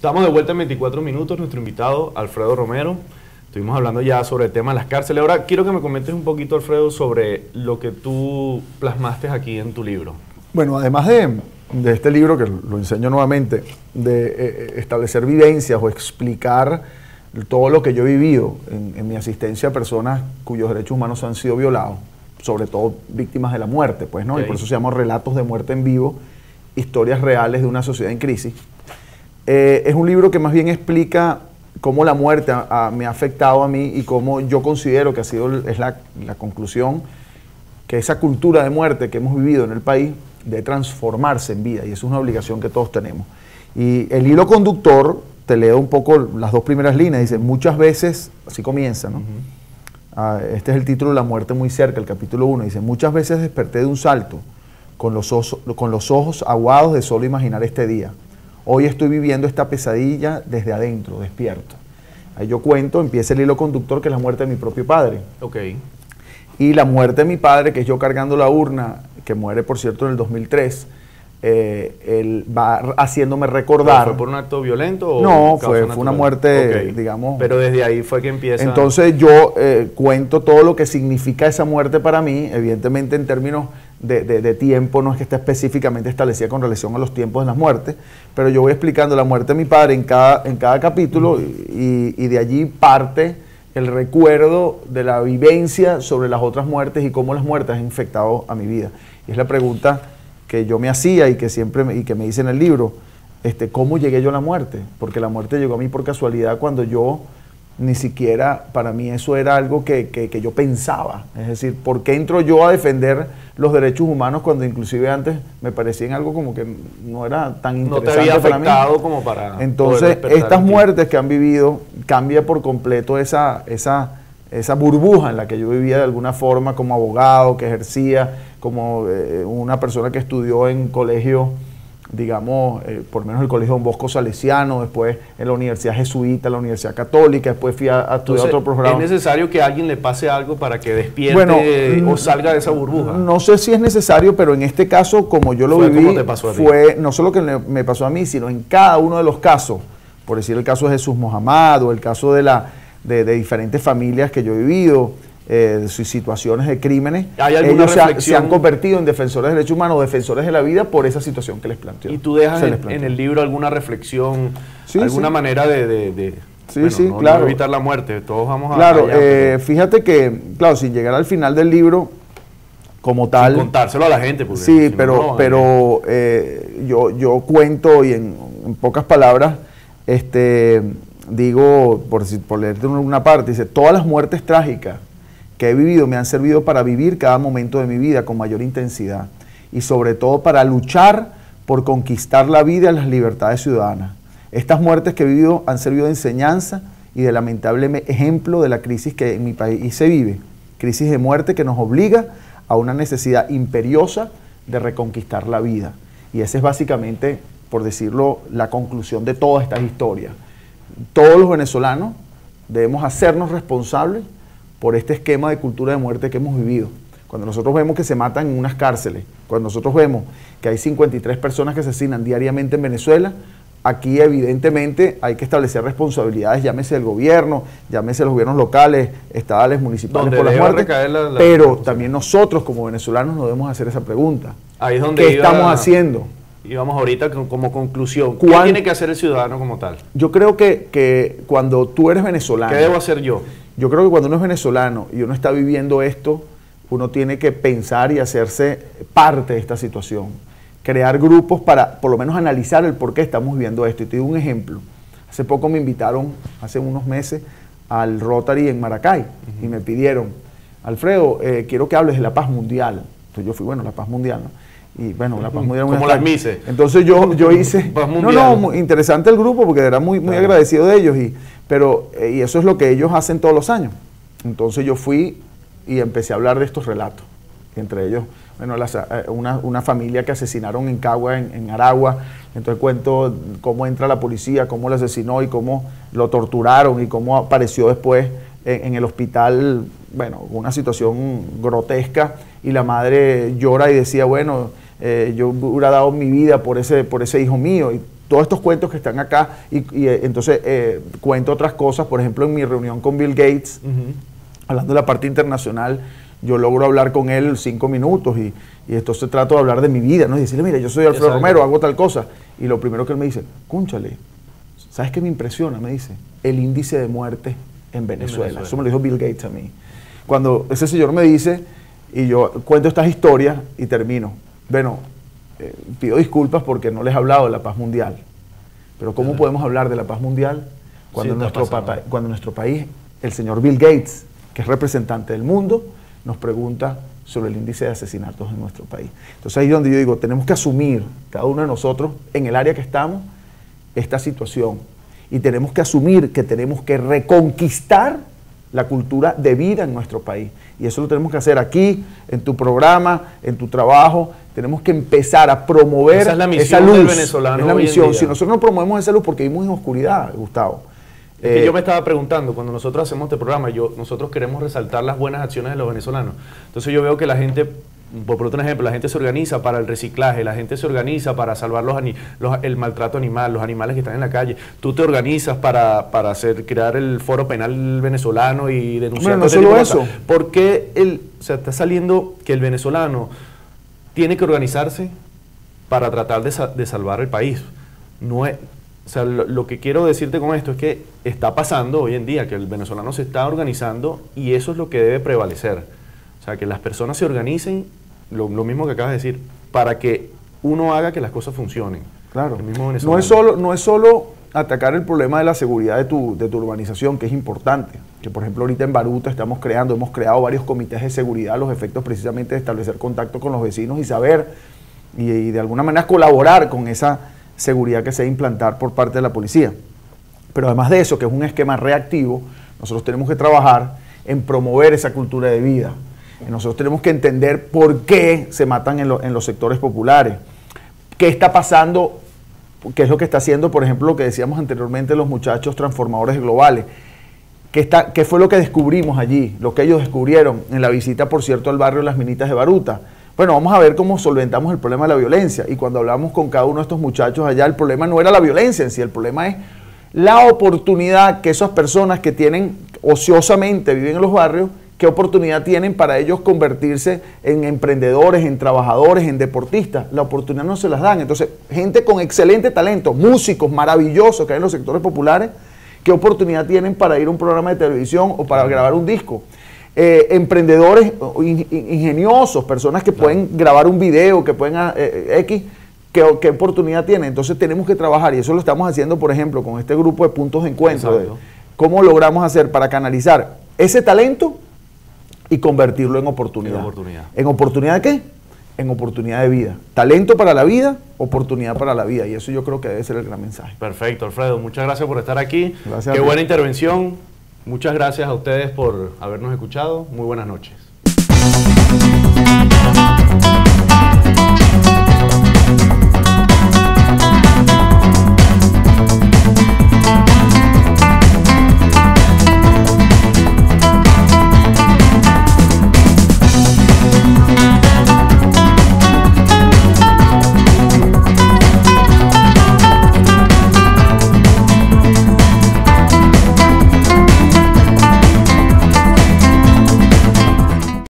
Estamos de vuelta en 24 minutos, nuestro invitado Alfredo Romero. Estuvimos hablando ya sobre el tema de las cárceles. Ahora quiero que me comentes un poquito, Alfredo, sobre lo que tú plasmaste aquí en tu libro. Bueno, además de este libro, que lo enseño nuevamente, de establecer vivencias o explicar todo lo que yo he vivido en mi asistencia a personas cuyos derechos humanos han sido violados, sobre todo víctimas de la muerte, pues, ¿no? Okay. Y por eso se llama Relatos de Muerte en Vivo, historias reales de una sociedad en crisis. Es un libro que más bien explica cómo la muerte me ha afectado a mí y cómo yo considero que es la conclusión, que esa cultura de muerte que hemos vivido en el país debe transformarse en vida, y eso es una obligación que todos tenemos. Y el hilo conductor, te leo un poco las dos primeras líneas, dice: muchas veces, así comienza, ¿no? Este es el título de La muerte muy cerca, el capítulo 1, dice: muchas veces desperté de un salto, con los ojos aguados de solo imaginar este día. Hoy estoy viviendo esta pesadilla desde adentro, despierto. Ahí yo cuento, empieza el hilo conductor, que es la muerte de mi propio padre. Okay. Y la muerte de mi padre, que es yo cargando la urna, que muere, por cierto, en el 2003, él va haciéndome recordar. ¿Fue por un acto violento? ¿O no, fue una muerte, okay, digamos. Pero desde ahí fue que empieza. Entonces yo cuento todo lo que significa esa muerte para mí, evidentemente en términos de tiempo, no es que esté específicamente establecida con relación a los tiempos de las muertes, pero yo voy explicando la muerte de mi padre en cada capítulo, y de allí parte el recuerdo de la vivencia sobre las otras muertes y cómo las muertes han infectado a mi vida. Y es la pregunta que yo me hacía y que me hice en el libro, ¿cómo llegué yo a la muerte? Porque la muerte llegó a mí por casualidad, cuando yo ni siquiera, para mí eso era algo que yo pensaba. Es decir, ¿por qué entro yo a defender los derechos humanos cuando inclusive antes me parecían algo como que no era tan interesante para mí? No te había afectado como para... Entonces, estas muertes que han vivido, cambia por completo esa burbuja en la que yo vivía de alguna forma como abogado, que ejercía como una persona que estudió en colegio, digamos, por lo menos el colegio Don Bosco Salesiano, después en la Universidad Jesuita, la Universidad Católica, después fui a estudiar otro programa. ¿Es necesario que a alguien le pase algo para que despierte o salga de esa burbuja? No sé si es necesario, pero en este caso, como yo lo viví, ¿cómo te pasó a ti? Fue no solo que me pasó a mí, sino en cada uno de los casos. Por decir el caso de Jesús Mohamed, o el caso de diferentes familias que yo he vivido, de sus situaciones de crímenes, ellos se han convertido en defensores de derechos humanos, defensores de la vida, por esa situación que les planteo. ¿Y tú dejas en el libro alguna reflexión, alguna manera de claro, evitar la muerte? Todos vamos a... Claro, fíjate que, claro, sin llegar al final del libro como tal... Sin contárselo a la gente. Porque sí, pero yo cuento, y en pocas palabras, digo, por leerte una parte, dice: todas las muertes trágicas que he vivido me han servido para vivir cada momento de mi vida con mayor intensidad, y sobre todo para luchar por conquistar la vida y las libertades ciudadanas. Estas muertes que he vivido han servido de enseñanza y de lamentable ejemplo de la crisis que en mi país se vive, crisis de muerte que nos obliga a una necesidad imperiosa de reconquistar la vida. Y esa es básicamente, por decirlo, la conclusión de todas estas historias. Todos los venezolanos debemos hacernos responsables por este esquema de cultura de muerte que hemos vivido. Cuando nosotros vemos que se matan en unas cárceles, cuando nosotros vemos que hay 53 personas que asesinan diariamente en Venezuela, aquí evidentemente hay que establecer responsabilidades, llámese el gobierno, llámese los gobiernos locales, estadales, municipales, por las muertes, pero también nosotros como venezolanos nos debemos hacer esa pregunta. Ahí es donde ¿qué estamos haciendo? Y vamos ahorita como conclusión, ¿qué tiene que hacer el ciudadano como tal? Yo creo que cuando tú eres venezolano... ¿Qué debo hacer yo? Yo creo que cuando uno es venezolano y uno está viviendo esto, uno tiene que pensar y hacerse parte de esta situación. Crear grupos para por lo menos analizar el por qué estamos viviendo esto. Y te digo un ejemplo. Hace poco me invitaron, hace unos meses, al Rotary en Maracay, y me pidieron: Alfredo, quiero que hables de la paz mundial. Entonces yo fui, bueno, la paz mundial, ¿no? Y bueno, la paz mundial... Como las mises. Entonces yo hice... interesante el grupo, porque era muy agradecido de ellos, y eso es lo que ellos hacen todos los años. Entonces yo fui y empecé a hablar de estos relatos. Entre ellos, bueno, una familia que asesinaron en Cagua, en Aragua. Entonces cuento cómo entra la policía, cómo lo asesinó y cómo lo torturaron, y cómo apareció después en el hospital, bueno, una situación grotesca, y la madre llora y decía, bueno, yo hubiera dado mi vida por ese hijo mío, y todos estos cuentos que están acá, entonces cuento otras cosas, por ejemplo, en mi reunión con Bill Gates, hablando de la parte internacional, yo logro hablar con él 5 minutos y entonces trato de hablar de mi vida, ¿no? Y decirle, mira, yo soy Alfredo Romero, hago tal cosa. Y lo primero que él me dice, cónchale, ¿sabes qué me impresiona? Me dice, el índice de muerte en Venezuela. Eso me lo dijo Bill Gates a mí. Cuando ese señor me dice, y yo cuento estas historias y termino, bueno, pido disculpas porque no les he hablado de la paz mundial. Pero ¿cómo podemos hablar de la paz mundial cuando, cuando en nuestro país el señor Bill Gates, que es representante del mundo, nos pregunta sobre el índice de asesinatos en nuestro país? Entonces ahí es donde yo digo, tenemos que asumir, cada uno de nosotros, en el área que estamos, esta situación. Y tenemos que asumir que tenemos que reconquistar la cultura de vida en nuestro país. Y eso lo tenemos que hacer aquí, en tu programa, en tu trabajo. Tenemos que empezar a promover esa luz. Esa del venezolano. Es la misión. Si nosotros no promovemos esa luz, porque vivimos en oscuridad, Gustavo. Que yo me estaba preguntando, cuando nosotros hacemos este programa, nosotros queremos resaltar las buenas acciones de los venezolanos. Entonces yo veo que la gente, por otro ejemplo, la gente se organiza para el reciclaje, la gente se organiza para salvar el maltrato animal, los animales que están en la calle. Tú te organizas para crear el foro penal venezolano y denunciar. Bueno, no solo eso. ¿Por qué está saliendo que el venezolano tiene que organizarse para tratar de salvar el país? No es... O sea, lo que quiero decirte con esto es que está pasando hoy en día, que el venezolano se está organizando y eso es lo que debe prevalecer. O sea, que las personas se organicen, lo mismo que acabas de decir, para que uno haga que las cosas funcionen. Claro. No es solo atacar el problema de la seguridad de tu urbanización, que es importante. Que por ejemplo ahorita en Baruta hemos creado varios comités de seguridad a los efectos precisamente de establecer contacto con los vecinos y saber y de alguna manera colaborar con esa seguridad que se debe implantar por parte de la policía. Pero además de eso, que es un esquema reactivo, nosotros tenemos que trabajar en promover esa cultura de vida. Y nosotros tenemos que entender por qué se matan en los sectores populares. ¿Qué está pasando? ¿Qué es lo que está haciendo, por ejemplo, lo que decíamos anteriormente, los muchachos transformadores globales? ¿Qué fue lo que descubrimos allí? Lo que ellos descubrieron en la visita, por cierto, al barrio Las Minitas de Baruta. Bueno, vamos a ver cómo solventamos el problema de la violencia. Y cuando hablamos con cada uno de estos muchachos allá, el problema no era la violencia en sí, el problema es la oportunidad que esas personas que tienen ociosamente, viven en los barrios, qué oportunidad tienen para ellos convertirse en emprendedores, en trabajadores, en deportistas. La oportunidad no se las dan. Entonces, gente con excelente talento, músicos maravillosos que hay en los sectores populares, qué oportunidad tienen para ir a un programa de televisión o para grabar un disco. Emprendedores ingeniosos, personas que pueden grabar un video, que pueden ¿qué oportunidad tienen? Entonces tenemos que trabajar y eso lo estamos haciendo, por ejemplo, con este grupo de puntos de encuentro. ¿Cómo logramos hacer para canalizar ese talento y convertirlo en oportunidad? ¿En oportunidad de qué? En oportunidad de vida. Talento para la vida, oportunidad para la vida. Y eso yo creo que debe ser el gran mensaje. Perfecto, Alfredo. Muchas gracias por estar aquí. Gracias. Qué buena intervención. Muchas gracias a ustedes por habernos escuchado. Muy buenas noches.